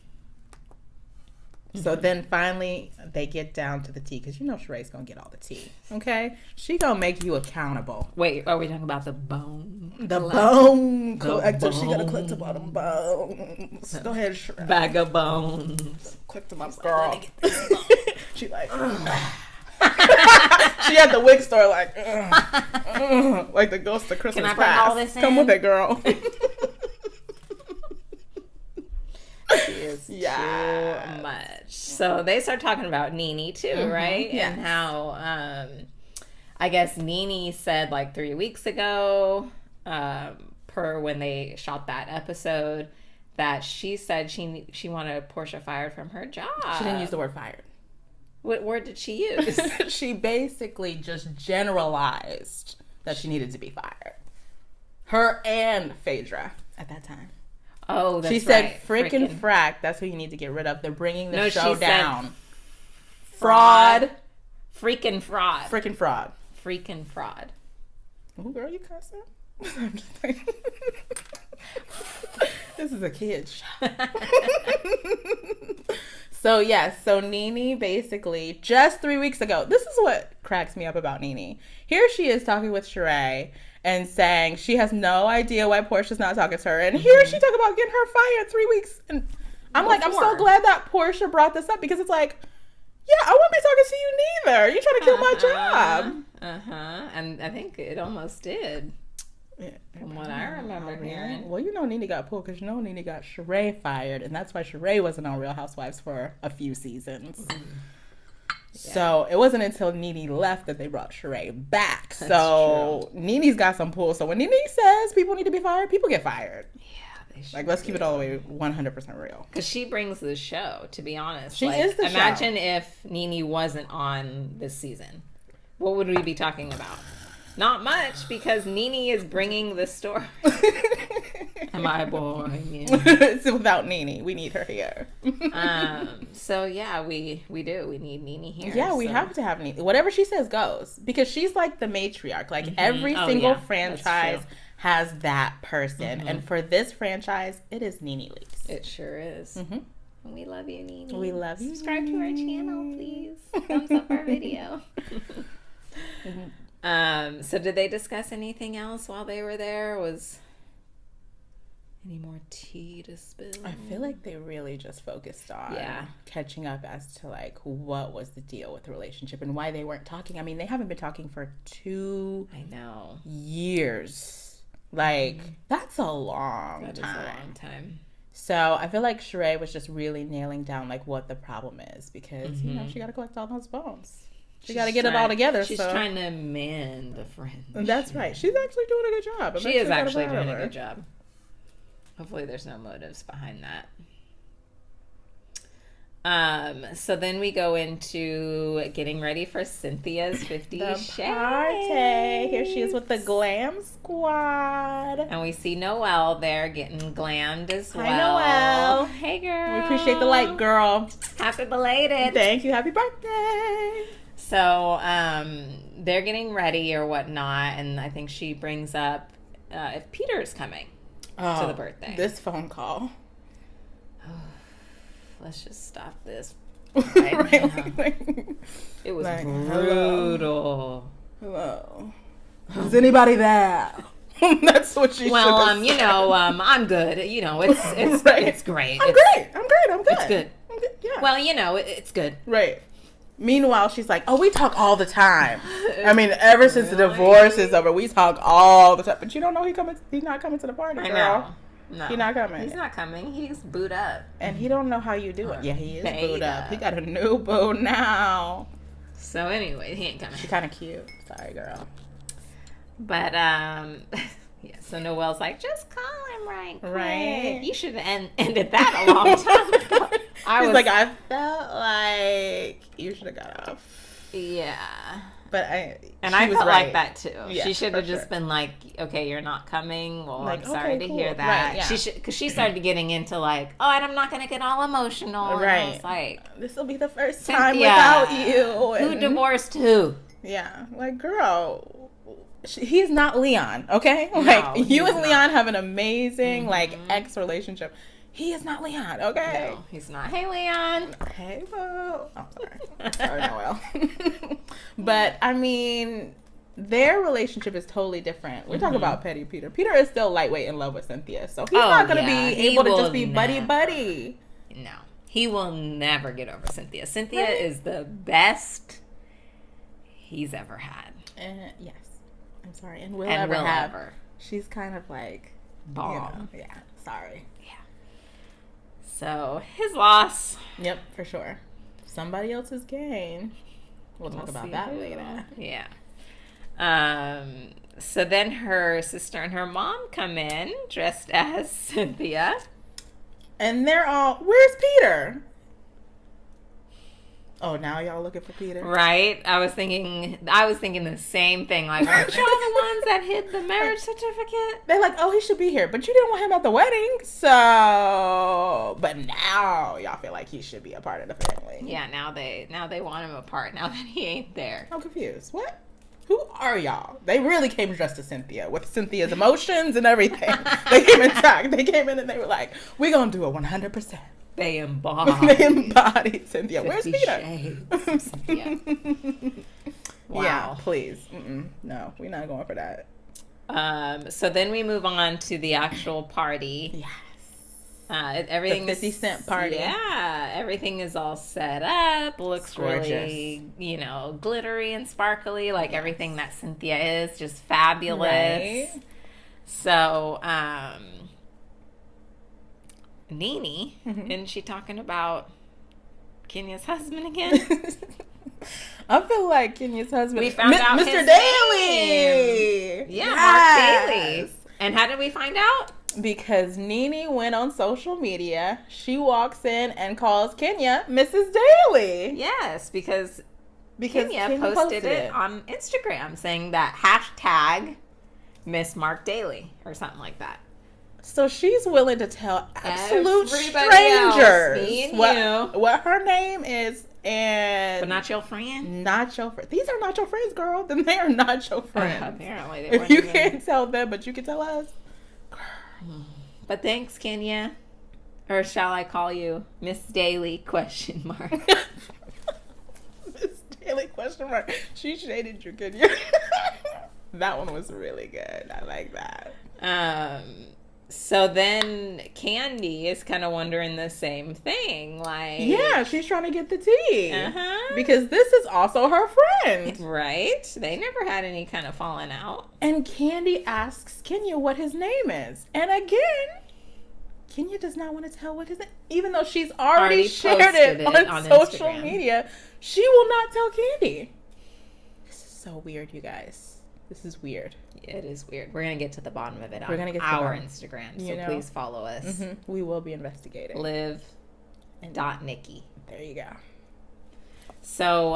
A: finally they get down to the tea, because you know Sheree's gonna get all the tea. Okay, she gonna make you accountable.
B: Wait, are we talking about the bone?
A: The bone collector. She gonna collect all them bones. Go ahead, Sheree.
B: Bag of bones.
A: Collect them up, girl. She like. She had the wig store like the ghost of Christmas past.
B: Can I bring all this in?
A: Come with it, girl.
B: She is too much. So they start talking about Nene too, right?
A: Yes.
B: And how I guess Nene said like 3 weeks ago, per when they shot that episode, that she said she wanted Porsha fired from her job.
A: She didn't use the word fired.
B: What word did she use?
A: She basically just generalized that she needed to be fired. Her and Phaedra at that time.
B: Oh, that's right.
A: She said, "Frickin' frack. That's who you need to get rid of. They're bringing the show down." Fraud.
B: Freaking fraud.
A: Frickin' fraud.
B: Freaking fraud.
A: Oh, girl, you cussing? I'm just like, this is a kid's show. So, yes. So, Nene basically, just 3 weeks ago, this is what cracks me up about Nene. Here she is talking with Sheree and saying she has no idea why Porsha's not talking to her. And here she talk about getting her fired 3 weeks. And I'm like, I'm so glad that Porsha brought this up, because it's like, yeah, I wouldn't be talking to you neither. You're trying to kill my job.
B: And I think it almost did. Yeah. From what I remember hearing.
A: Well, you know Nene got pulled, because you know Nene got Sheree fired, and that's why Sheree wasn't on Real Housewives for a few seasons. Yeah. So it wasn't until Nene left that they brought Sheree back. That's true. Nene's got some pull. So when Nene says people need to be fired, people get fired. Yeah, they should. Like, let's keep it all the way 100% real.
B: Because she brings the show, to be honest.
A: She is the show.
B: Imagine if Nene wasn't on this season. What would we be talking about? Not much, because Nene is bringing the story. My boy.
A: It's without Nene. We need her here.
B: So yeah, we do. We need Nene here.
A: Yeah, we have to have Nene. Whatever she says goes. Because she's like the matriarch. Like every single franchise has that person. And for this franchise, it is Nene Leakes.
B: It sure is. We love you, Nene.
A: We love you.
B: Subscribe to our channel, please. Thumbs up our video. So did they discuss anything else while they were there? Was any more tea to spill?
A: I feel like they really just focused on catching up as to like what was the deal with the relationship and why they weren't talking. I mean, they haven't been talking for 2 years. Like that's a long time. That is a long time. So I feel like Sheree was just really nailing down like what the problem is because you know she got to collect all those bones. She got to get it all together.
B: She's trying to mend the friendship.
A: That's right. She's actually doing a good job.
B: She is actually doing a good job. Hopefully there's no motives behind that. So then we go into getting ready for Cynthia's 50 Shades
A: party. Here she is with the glam squad.
B: And we see Noelle there getting glammed as well.
A: Hi, Noelle.
B: Hey, girl.
A: We appreciate the light, girl.
B: Happy belated.
A: Thank you. Happy birthday.
B: So they're getting ready or whatnot, and I think she brings up if Peter is coming to the birthday.
A: This phone call.
B: Let's just stop this right now. It was like, brutal.
A: Hello. Is anybody there? That's what she.
B: Well, you know, I'm good. You know, it's it's great.
A: I'm great.
B: It's good.
A: Yeah.
B: Well, you know, it's good.
A: Right. Meanwhile, she's like, "Oh, we talk all the time. I mean, ever since the divorce is over, we talk all the time." But you don't know he's not coming to the party, girl.
B: I know. No,
A: he's not coming.
B: He's not coming. He's booed up,
A: and he don't know how you do it. Yeah, he is booed up. He got a new boo now.
B: So anyway, he ain't coming.
A: She's kind of cute. Sorry, girl.
B: But yeah. So Noelle's like, just call him right. You should have ended that a long time ago. I
A: felt like you should have got off.
B: Yeah.
A: But I
B: felt like that too. Yeah, she should have just been like, okay, you're not coming. Well, like, I'm sorry to hear that. Right, yeah. Because she started getting into like, oh, and I'm not going to get all emotional. Right. And I was like,
A: this will be the first time without you.
B: Who divorced who?
A: Yeah. Like, girl. He's not Leon, okay? Like, you and Leon have an amazing, like, ex-relationship. He is not Leon, okay?
B: No, he's not. Hey, Leon.
A: Hey, boo. Oh, sorry. Sorry, Noelle. But, I mean, their relationship is totally different. We're talking about Petty Peter. Peter is still lightweight in love with Cynthia, so he's not going to be able to just be buddy-buddy.
B: No. He will never get over Cynthia. Cynthia is the best he's ever had.
A: Yes. I'm sorry. And will ever. She's kind of like
B: bomb.
A: You know, yeah. Sorry.
B: Yeah. So his loss.
A: Yep, for sure. Somebody else's gain. We'll talk about that later.
B: Yeah. So then her sister and her mom come in dressed as Cynthia.
A: And they're all, where's Peter? Oh, now y'all looking for Peter?
B: Right. I was thinking the same thing. Like, aren't y'all the ones that hid the marriage certificate?
A: They're like, oh, he should be here. But you didn't want him at the wedding. So, but now y'all feel like he should be a part of the family.
B: Yeah, now they want him apart now that he ain't there.
A: I'm confused. What? Who are y'all? They really came dressed as Cynthia with Cynthia's emotions and everything. They came intact. They came in and they were like, we're going to do a 100%.
B: They embodied
A: Cynthia. Where's Peter?
B: Shades, Cynthia. Wow.
A: Yeah, please. No, we're not going for that.
B: So then we move on to the actual party.
A: Yes.
B: Everything.
A: The 50 cent party.
B: Yeah. Everything is all set up. Looks
A: gorgeous.
B: Really, glittery and sparkly. Like everything that Cynthia is. Just fabulous. Right. So, Nene, isn't she talking about Kenya's husband again?
A: I feel like Kenya's husband.
B: We found out
A: Mr. Daly.
B: Yeah, Mark Daly. And how did we find out?
A: Because Nene went on social media. She walks in and calls Kenya Mrs. Daly.
B: Yes, because Kenya posted it on Instagram saying that hashtag Miss Mark Daly or something like that.
A: So she's willing to tell absolute
B: Everybody
A: strangers
B: else, me and
A: what her name is, and
B: but not your friend.
A: Not your friend. These are not your friends, girl. Then they are not your friends.
B: Apparently, they
A: if you can't tell them, but you can tell us.
B: But thanks, Kenya. Or shall I call you Miss Daily ?
A: Miss Daily ? She shaded you, Kenya. That one was really good. I like that.
B: So then Candy is kind of wondering the same thing. Like,
A: yeah, she's trying to get the tea.
B: Uh-huh.
A: Because this is also her friend.
B: Right? They never had any kind of falling out.
A: And Candy asks Kenya what his name is. And again, Kenya does not want to tell what his name, even though she's already shared it on social media. She will not tell Candy. This is so weird, you guys. This is weird.
B: It is weird. We're going to get to the bottom of it on our Instagram. So please follow us.
A: Mm-hmm. We will be investigating.
B: Liv.Nickii.
A: There you go.
B: So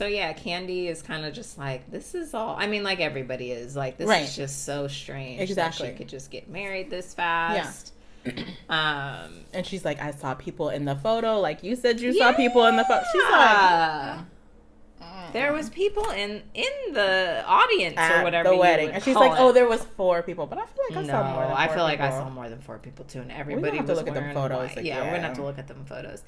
B: yeah, Candy is kind of just like, this is all, I mean, like everybody is like, this is just so strange.
A: Exactly.
B: That she could just get married this fast.
A: Yeah. And she's like, I saw people in the photo. Like you said, you saw people in the photo. She's like,
B: there was people in the audience
A: at
B: or whatever
A: the wedding. And she's like, there was 4 people. But I feel like I saw more than 4
B: I feel like
A: people.
B: I saw more than 4 people too. And everybody was
A: look at them photos
B: white. Yeah, we're going to have to look at them photos.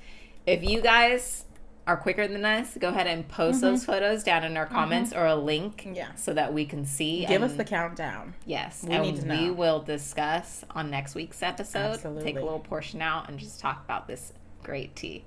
B: If you guys are quicker than us, go ahead and post those photos down in our comments or a link so that we can see.
A: Give us the countdown.
B: Yes.
A: We need to know.
B: We will discuss on next week's episode.
A: Absolutely.
B: Take a little portion out and just talk about this great tea.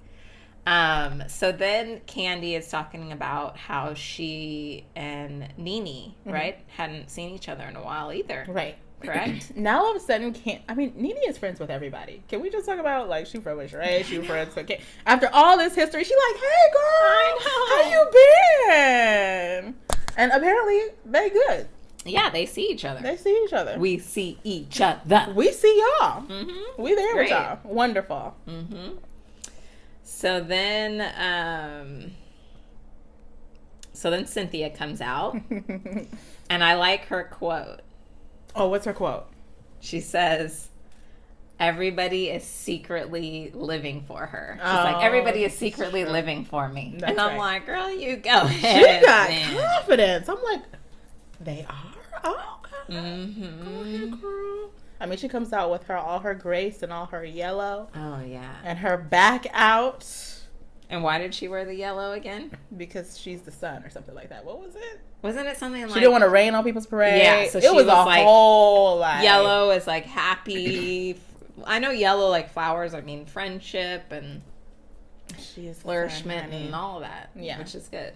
B: So then Candy is talking about how she and Nene, right, hadn't seen each other in a while either.
A: Right.
B: Correct?
A: Now all of a sudden, Nene is friends with everybody. Can we just talk about, like, she friends with Sheree, she friends with after all this history, she like, hey, girl, how you been? And apparently, they good.
B: Yeah, they see each other.
A: They see each other.
B: We see each other.
A: We see y'all.
B: Mm-hmm.
A: We there with y'all. Wonderful.
B: Mm-hmm. So then Cynthia comes out, and I like her quote.
A: Oh, what's her quote?
B: She says, everybody is secretly living for her. She's like, everybody is secretly living for me.
A: That's
B: and I'm like, girl, you go ahead.
A: She got confidence. I'm like, they are? Oh, okay.
B: Mm-hmm.
A: Go ahead, girl. I mean, she comes out with all her grace and all her yellow.
B: Oh, yeah.
A: And her back out.
B: And why did she wear the yellow again?
A: Because she's the sun or something like that. What was it?
B: Wasn't it something like...
A: She didn't want to rain on people's parade.
B: Yeah, so
A: it was a like, whole, like...
B: Yellow is, like, happy. I know yellow, like, flowers, I mean, friendship and
A: she is
B: flourishment and all of that.
A: Yeah.
B: Which is good.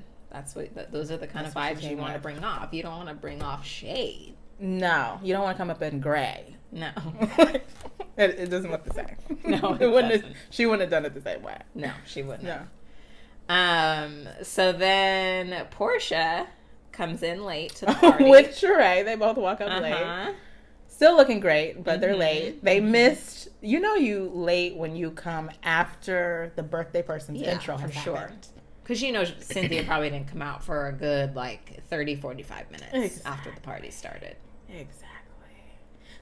B: Those are the kind of vibes you want to bring off. You don't want to bring off shade.
A: No. You don't want to come up in gray.
B: No.
A: It doesn't look the same.
B: No,
A: she wouldn't have done it the same way.
B: No, she wouldn't.
A: No.
B: So then Porsha comes in late to the party.
A: With Sheree. They both walk up late. Still looking great, but they're late. They missed... You know you late when you come after the birthday person's intro has happened.
B: Because, you know, Cynthia probably didn't come out for a good, like, 30, 45 minutes after the party started.
A: Exactly.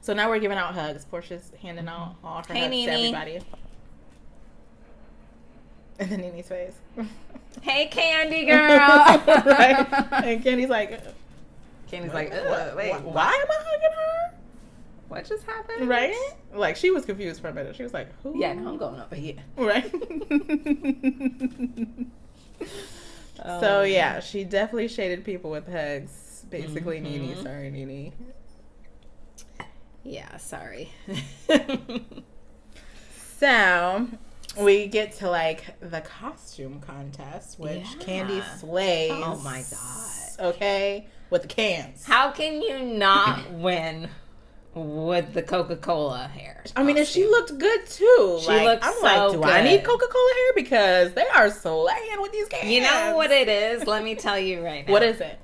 A: So now we're giving out hugs. Porsha's handing out all her hugs
B: Nene.
A: to everybody. And then Nene's face.
B: Hey, Candy girl.
A: Right? And Candy's like,
B: wait,
A: why am I hugging her?
B: What just happened?
A: Right? Like, she was confused for a minute. She was like, who?
B: Yeah, no, I'm going over here.
A: Right? So, yeah, she definitely shaded people with hugs. Basically, Nene. Sorry, Nene.
B: Yeah, sorry.
A: So, we get to, like, the costume contest, which Candy slays.
B: Oh, my God.
A: Okay? With the cans.
B: How can you not win with the Coca-Cola hair?
A: I mean, and she looked good, too.
B: She looked so
A: like, do
B: good.
A: I need Coca-Cola hair? Because they are slaying with these cans.
B: You know what it is? Let me tell you right now.
A: What is it?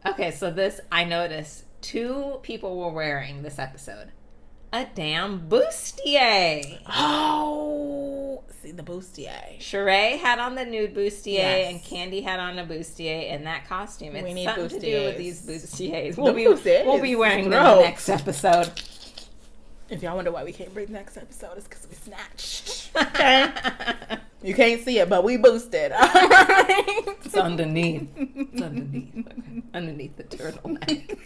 B: Okay, so this, I noticed 2 people were wearing this episode a damn bustier.
A: Oh, see the bustier.
B: Sheree had on the nude bustier and Candy had on a bustier in that costume. It's something to do with these bustiers. We'll be wearing them in the next episode.
A: If y'all wonder why we can't bring the next episode, it's because we snatched. Okay? You can't see it, but we boosted. All right?
B: It's underneath. It's underneath. Okay. Underneath the turtleneck.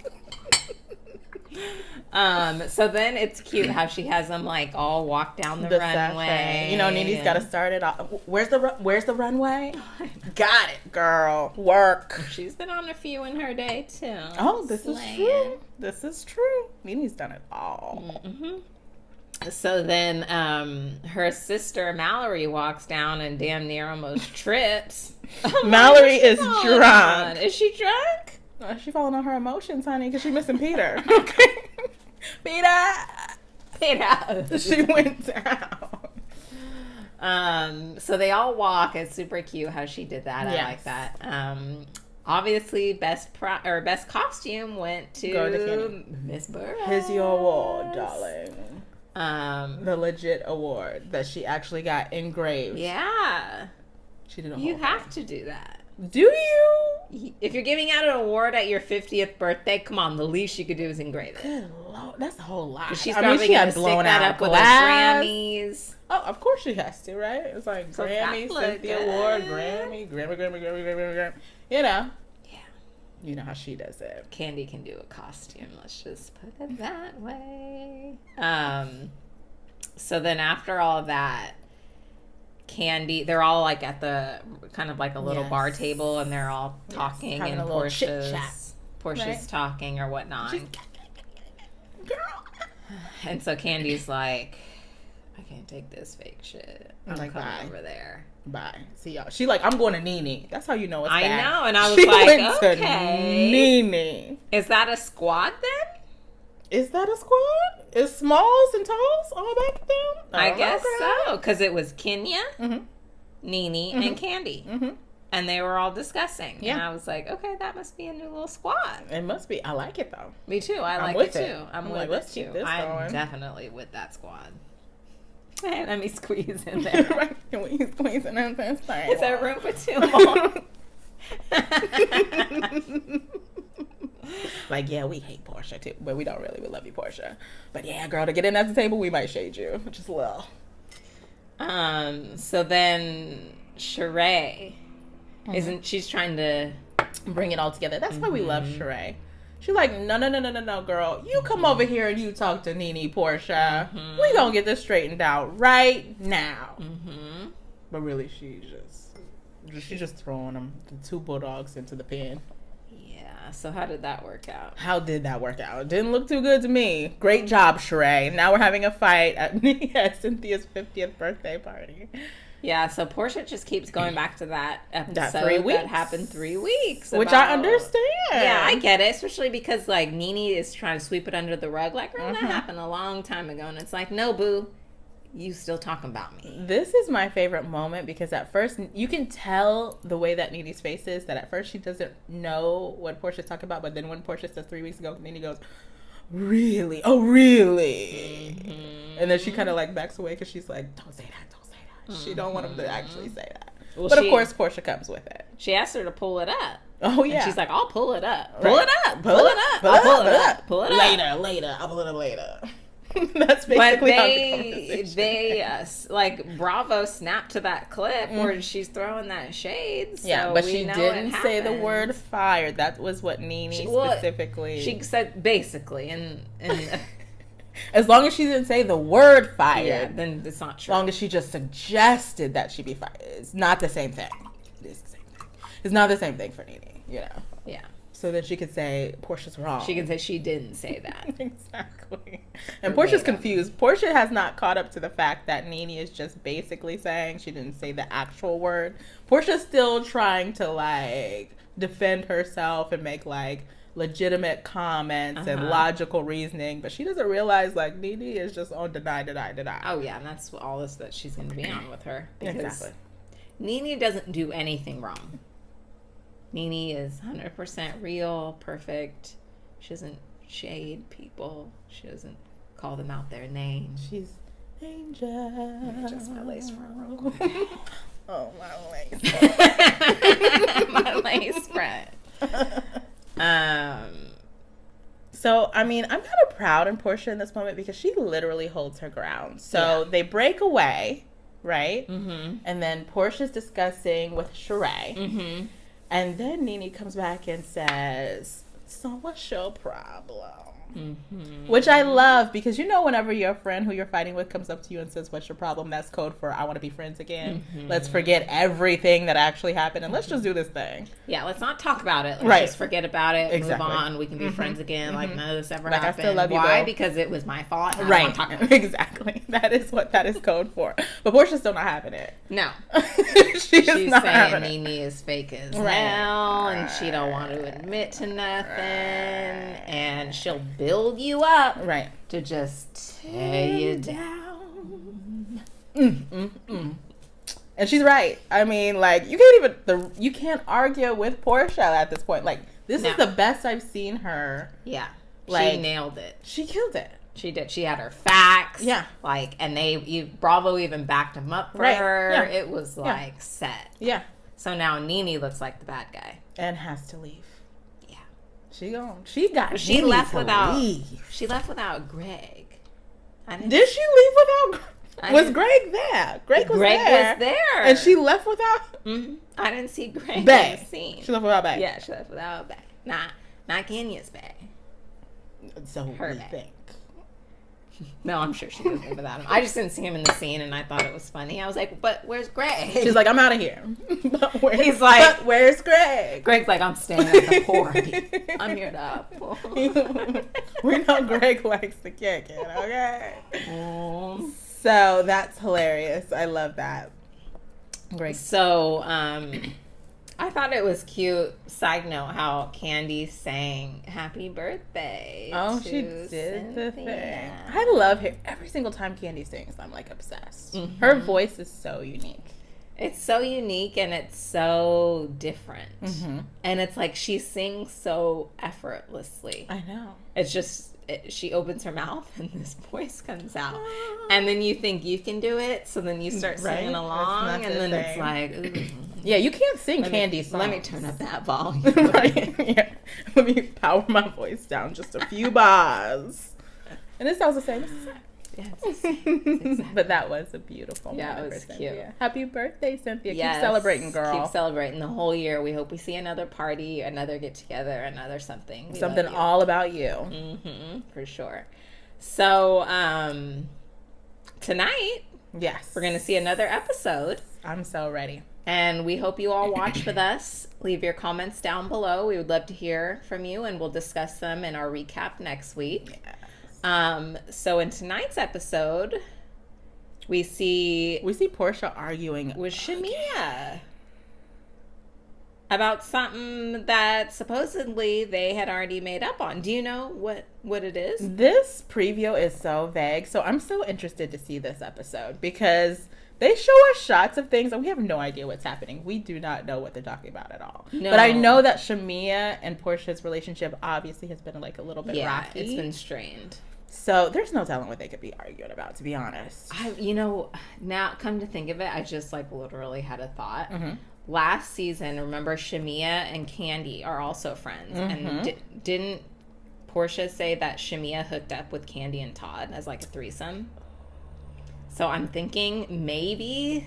B: So then it's cute how she has them like all walk down the runway.
A: Sashay. You know, Nene's got to start it off. Where's the runway? Got it, girl. Work.
B: She's been on a few in her day too.
A: Oh, this is true. This is true. Nene's done it all.
B: Mm-hmm. So then her sister Mallory walks down and damn near almost trips.
A: Mallory is drunk.
B: Is she drunk?
A: She's falling on her emotions, honey, because she's missing Peter. Okay. Peter. She went down.
B: So they all walk. It's super cute how she did that.
A: Yes.
B: I like that. Obviously, best costume went to Miss Burrows.
A: Here's your award, darling. The legit award that she actually got engraved.
B: Yeah.
A: She did a
B: You
A: whole
B: have
A: thing.
B: to do that.
A: Do you?
B: If you're giving out an award at your 50th birthday, come on, the least you could do is engrave it.
A: Good Lord, that's a whole lot.
B: She's probably going to stick that up with her Grammys.
A: Oh, of course she has to, right? It's like
B: So
A: Grammy, Cynthia
B: good.
A: Award, Grammy. You know.
B: Yeah.
A: You know how she does it.
B: Candy can do a costume. Let's just put it that way. So then after all of that, Candy, they're all like at the kind of like a little bar table, and they're all talking,
A: having
B: and
A: a little chit-chat,
B: Portia's
A: right?
B: talking or whatnot.
A: Girl.
B: And so Candy's like, I can't take this fake shit. I'm
A: like,
B: coming
A: bye.
B: over there.
A: Bye. See y'all. She like, I'm going to Nene. That's how you know it's
B: I
A: bad.
B: know, and I was
A: she
B: like,
A: went to
B: okay.
A: Nene.
B: Is that a squad then?
A: Is that a squad? Is Smalls and Talls all back them?
B: I guess so, because it was Kenya,
A: Mm-hmm.
B: Nene, and Candy.
A: Mm-hmm.
B: And they were all discussing.
A: Yeah.
B: And I was like, okay, that must be a new little squad.
A: It must be. I like it though.
B: Me too. I like
A: with
B: it
A: it.
B: too. I'm
A: I'm
B: with
A: like,
B: it
A: let's
B: too.
A: keep this
B: I'm
A: going.
B: definitely with that squad. Hey, let me squeeze in there.
A: Right? Can we squeeze in this thing?
B: Is there room for two more?
A: Like, yeah, we hate Porsha too, but we don't really. We love you, Porsha. But yeah, girl, to get in at the table, we might shade you, just a little.
B: So then Sheree isn't she's trying to
A: Bring it all together. That's why we love Sheree. She's like, no, girl. You come over here and you talk to Nene, Porsha. We gonna get this straightened out right now. But really, she's just throwing them, the two bulldogs, into the pen.
B: Yeah, so how did that work out?
A: How did that work out? It didn't look too good to me. Great job, Sheree. Now we're having a fight at Cynthia's 50th birthday party.
B: Yeah, so Porsha just keeps going back to that episode
A: 3 weeks.
B: that happened 3 weeks.
A: Which I understand.
B: Yeah, I get it, especially because like Nene is trying to sweep it under the rug. Like, girl, that happened a long time ago. And it's like, no, boo, you still talking about me.
A: This is my favorite moment because at first you can tell the way that Nene's face is that at first she doesn't know what Portia's talking about, but then when Porsha says 3 weeks ago, Nene goes, really? Oh, really? And then she kind of like backs away because she's like, don't say that. She don't want him to actually say that.
B: Well,
A: but of course, Porsha comes with it.
B: She asked her to pull it up.
A: Oh, yeah.
B: And she's like, I'll pull it up.
A: Pull it up. Pull it up.
B: Pull it up.
A: Later. I'll pull it up later. That's basically how the conversation
B: they like Bravo snapped to that clip where she's throwing that shade. So
A: yeah, but she
B: know
A: didn't
B: it
A: say the
B: happened.
A: word fire. That was what Nene specifically.
B: She said basically, and
A: as long as she didn't say the word fired,
B: yeah, then it's not true.
A: As long as she just suggested that she be fired, it's not the same thing. It's the same thing. It's not the same thing for Nene, you know.
B: Yeah.
A: So then she could say Portia's wrong.
B: She can say she didn't say that.
A: Exactly. And Portia's confused. Portia has not caught up to the fact that Nene is just basically saying she didn't say the actual word. Portia's still trying to like defend herself and make like legitimate comments and logical reasoning, but she doesn't realize like Nene is just on deny.
B: Oh yeah, and that's all this that she's going to be on with her.
A: Exactly.
B: Nene doesn't do anything wrong. Nene is 100% real, perfect. She doesn't shade people. She doesn't call them out their names.
A: She's angel.
B: Just my lace front real quick.
A: Oh, my lace front.
B: My lace front.
A: So, I mean, I'm kind of proud in Porsha in this moment because she literally holds her ground. So they break away, right? Mm-hmm. And then Portia's discussing with Sheree. Mm-hmm. And then Nene comes back and says, so what's your problem? Mm-hmm. Which I love because whenever your friend who you're fighting with comes up to you and says, what's your problem? That's code for I want to be friends again. Mm-hmm. Let's forget everything that actually happened and let's just do this thing.
B: Yeah, let's not talk about it. Let's just forget about it. Exactly. Move on. We can be friends again. Mm-hmm. Like none of this ever happened. I still love you. Why? Girl. Because it was my fault.
A: Right. Exactly. That is what that is code for. But Portia's still not having it.
B: No.
A: She's not
B: saying Nene is fake as hell and she don't want to admit to nothing and she'll build you up to just tear you down.
A: And she's right. I mean, like, you can't argue with Porsha at this point. Like, this is the best I've seen her.
B: Yeah. Like, she nailed it.
A: She killed it.
B: She did. She had her facts.
A: Yeah.
B: Like, and Bravo even backed him up for her. Yeah. It was like set.
A: Yeah.
B: So now Nene looks like the bad guy.
A: And has to leave. She left
B: without Greg.
A: Did she leave without? Was Greg there? Greg was there, and she left without.
B: Mm-hmm. I didn't see Greg
A: Bae.
B: in the scene.
A: She left without Bae.
B: Yeah, she left without Bae. Not Kenya's Bae.
A: So her think.
B: No, I'm sure she didn't leave without him. I just didn't see him in the scene, and I thought it was funny. I was like, "But where's Greg?"
A: She's like, "I'm out of here."
B: He's like,
A: "But where's Greg?"
B: Greg's like, "I'm staying at the party. I'm here to."
A: We know Greg likes to kick it, okay? So that's hilarious. I love that.
B: Greg. So, I thought it was cute. Side note, how Kandi sang "Happy Birthday."
A: Oh, she did Cynthia. The thing. I love her. Every single time Kandi sings, I'm like obsessed. Mm-hmm. Her voice is so unique.
B: It's so unique and it's so different. Mm-hmm. And it's like she sings so effortlessly.
A: I know.
B: It's just she opens her mouth and this voice comes out, and then you think you can do it, so then you start singing along, and then it's like, ooh.
A: Yeah, you can't sing Kandi songs.
B: Let me turn up that volume.
A: Right? Yeah. Let me power my voice down just a few bars, and it sounds the same.
B: Yeah, it's exactly.
A: But that was a beautiful moment.
B: Yeah, it was cute.
A: Cynthia. Happy birthday, Cynthia. Yes, keep celebrating, girl.
B: Keep celebrating the whole year. We hope we see another party, another get together, another something.
A: Something all about you.
B: Mm-hmm, for sure. So, tonight,
A: yes,
B: we're going to see another episode.
A: I'm so ready. And
B: we hope you all watch with us. Leave your comments down below. We would love to hear from you, and we'll discuss them in our recap next week. Yeah. So in tonight's episode, we see
A: Porsha arguing
B: with Shamia about something that supposedly they had already made up on. Do you know what it is?
A: This preview is so vague, so I'm so interested to see this episode because they show us shots of things and we have no idea what's happening. We do not know what they're talking about at all. No. But I know that Shamia and Porsha's relationship obviously has been like a little bit rocky.
B: It's been strained.
A: So there's no telling what they could be arguing about, to be honest.
B: Now come to think of it, I just like literally had a thought. Mm-hmm. Last season, remember Shamia and Kandi are also friends. Mm-hmm. And didn't Porsha say that Shamia hooked up with Kandi and Todd as like a threesome? So I'm thinking maybe.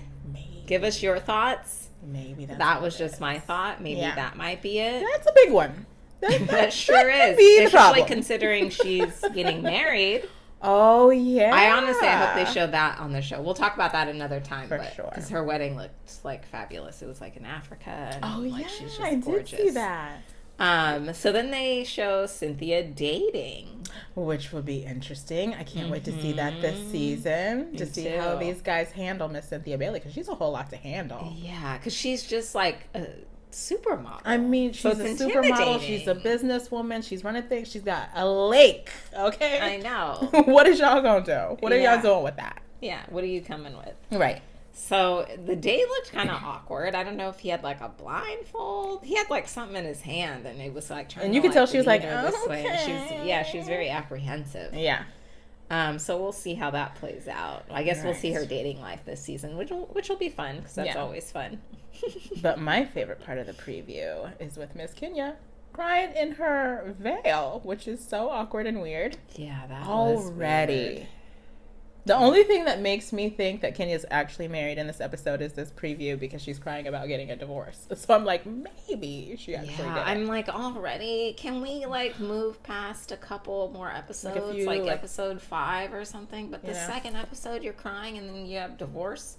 B: Give us your thoughts.
A: Maybe
B: that was just my thought. Maybe that might be it.
A: That's a big one.
B: That sure is. Especially considering she's getting married.
A: Oh, yeah.
B: I hope they show that on the show. We'll talk about that another time.
A: For sure.
B: Because her wedding looked like fabulous. It was like in Africa. And she's just
A: I
B: gorgeous.
A: did see that.
B: So then they show Cynthia dating.
A: Which will be interesting. I can't wait to see that this season. To see how these guys handle Miss Cynthia Bailey. Because she's a whole lot to handle.
B: Yeah, because she's just like a supermodel.
A: I mean, she's a supermodel. She's a businesswoman. She's running things. She's got a lake. Okay?
B: I know.
A: What is y'all going to do? What are y'all doing with that?
B: Yeah, what are you coming with?
A: Right.
B: So the date looked kind of awkward. I don't know if he had like a blindfold. He had like something in his hand, and it was like trying.
A: And you could tell she was like,
B: this way. And she was very apprehensive.
A: Yeah.
B: So we'll see how that plays out. I guess we'll see her dating life this season, which will be fun because that's always fun.
A: But my favorite part of the preview is with Miss Kenya. crying in her veil, which is so awkward and weird.
B: Yeah, that
A: already.
B: Was weird.
A: The only thing that makes me think that Kenya's actually married in this episode is this preview because she's crying about getting a divorce. So I'm like, maybe she actually did it.
B: I'm like, already? Can we like move past a couple more episodes, like episode 5 or something? But the second episode, you're crying and then you have divorce.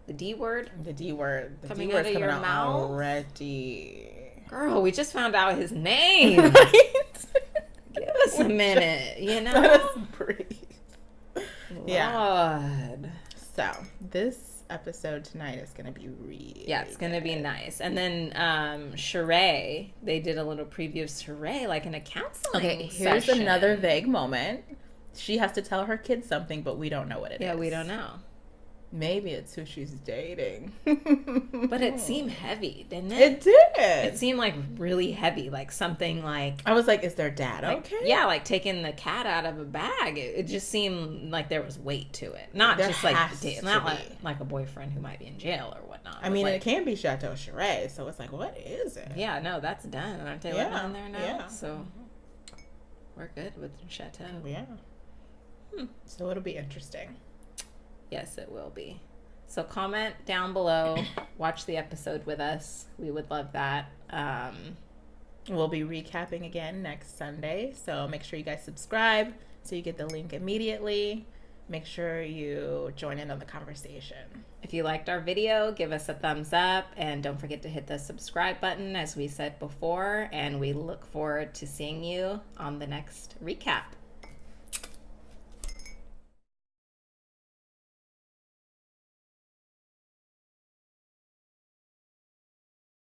B: The D word.
A: The D word. The
B: coming
A: D word's
B: out of your
A: coming out
B: mouth
A: already.
B: Girl, we just found out his name.
A: Right?
B: Give us a minute, you know?
A: Let us breathe.
B: Yeah.
A: So this episode tonight is going to be really
B: it's going to be nice. And then Sheree, they did a little preview of Sheree, like in a counseling
A: here's
B: session.
A: another vague moment. She has to tell her kids something, but we don't know what it is.
B: Yeah, we don't know.
A: Maybe it's who she's dating.
B: But it seemed heavy, didn't it?
A: It did.
B: It seemed like really heavy, like something like...
A: I was like, is their dad
B: like,
A: okay?
B: Yeah, like taking the cat out of a bag. It just seemed like there was weight to it. Not
A: there
B: just like... Not like a boyfriend who might be in jail or whatnot.
A: I mean, it can be Chateau Sheree, so it's like, what is it?
B: Yeah, no, that's done. Aren't they living in there now?
A: Yeah.
B: So we're good with Chateau.
A: Yeah. So it'll be interesting.
B: Yes, it will be. So comment down below. Watch the episode with us. We would love that.
A: We'll be recapping again next Sunday. So make sure you guys subscribe so you get the link immediately. Make sure you join in on the conversation.
B: If you liked our video, give us a thumbs up. And don't forget to hit the subscribe button, as we said before. And we look forward to seeing you on the next recap.